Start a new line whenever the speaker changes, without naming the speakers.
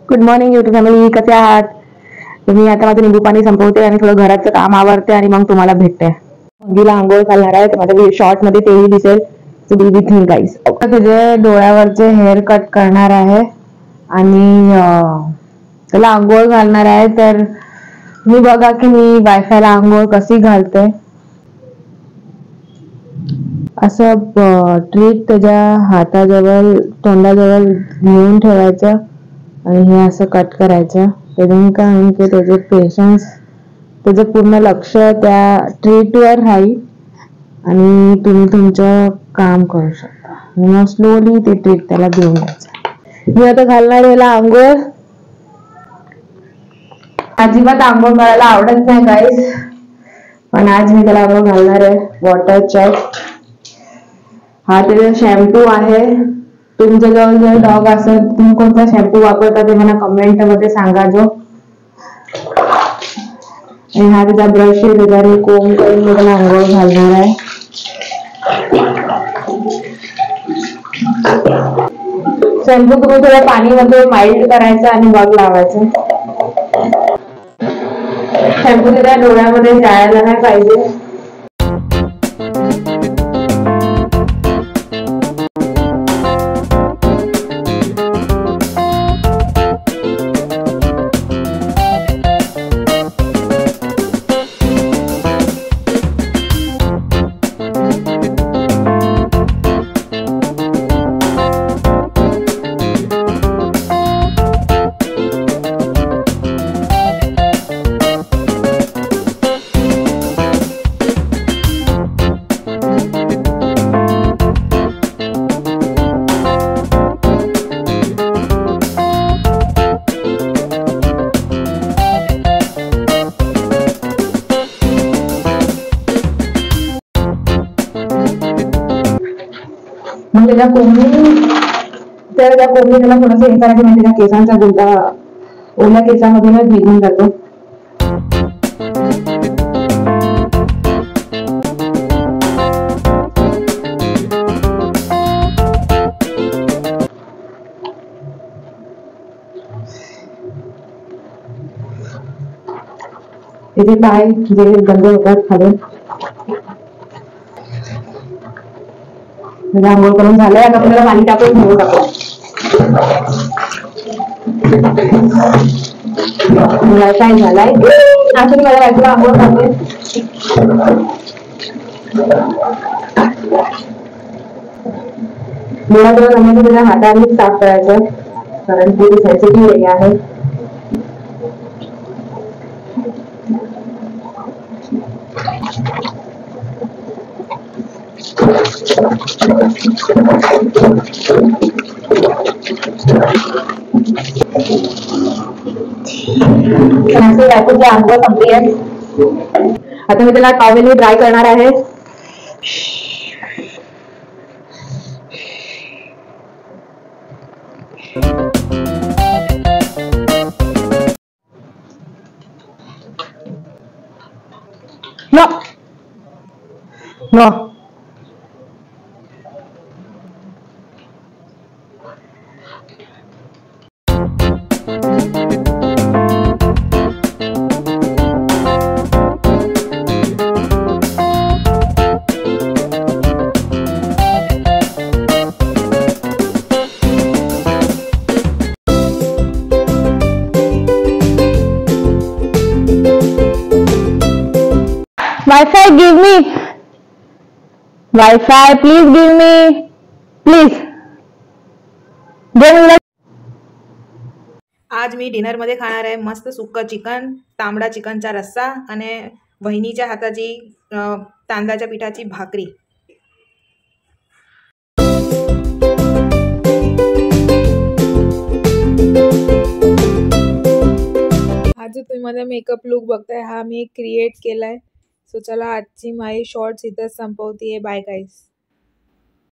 Good morning YouTube family, कसे आहात तुम्ही? आता माझं निंबू पाणी संपवते आणि थोडं घराचं काम आवरते आणि मग तुम्हाला भेटते. मुलीला आंघोळ घालणार आहे, तर माझ्या शॉर्ट मध्ये तेही दिसेल. So B with me guys. आता तुझे डोळ्यावरचे हेअर कट करणार आहे आणि त्याला आंघोळ घालणार आहे. तर मी बघा की मी वायफायला आंघोळ कशी घालते. असं ट्रीट त्याच्या हाताजवळ तोंडाजवळ घेऊन ठेवायचं आणि हे असं कट करायचं. त्याच्याने काय होईल की त्याचे पेशन्स, त्याचं पूर्ण लक्ष त्या ट्रीटवर राहील आणि तुम्ही तुमचं काम करू शकता. मग स्लोली ते ट्रीट त्याला देऊन द्यायचं. मी आता घालणार याला आंघोळ. अजिबात आंघोळ करायला आवडत नाही गाईस, पण आज मी त्याला आंघोळ घालणार आहे. Water check. हा त्याचा शॅम्पू आहे. तुमच्या जवळ जर डॉग असेल, तुम्ही कोणता शॅम्पू वापरता ते मला कमेंट मध्ये सांगा. आणि हा त्याचा ब्रश आहे, त्याच्याने कोंब करून मी त्याला आंघोळ घालणार आहे. शॅम्पू तुम्ही थोड्या पाणीमध्ये माइल्ड करायचं आणि मग लावायचं. शॅम्पू त्याच्या डोळ्यामध्ये जायला नाही पाहिजे. मग त्याच्या कोंबडी त्याला थोडंसं हे करायचं म्हणजे त्या केसांचा गुंता ओल्या केसामधूनच निघून जातो. त्याचे पाय जे गंदे होतात खाली. आंघोळ करून झालंय. आता आपल्याला पाणी टाकून घेऊ टाकू. काय झालाय अजून मला यातला आंघोळ टाकते. मुळात जमेल त्याच्या हाताने साफ करायचं, कारण ती सेन्सिटिव्ह एरिया आहे. आंघोळ संपली आहे. आता मी त्याला टॉवेलने ड्राय करणार आहे. No Wi-Fi, give me Wi-Fi, please give me, please.
आज मी डिनर मध्ये खाणार आहे मस्त सुक्कं चिकन, तांबडा चिकनचा रस्सा आणि वहिनीच्या हाताची तांदळाच्या पिठाची भाकरी. आज जो तुम्ही माझा मेकअप लुक बघताय हा मी क्रिएट केलाय. सो चला आजची माझी शॉर्ट्स इथं संपवतीये. बाय गाईस.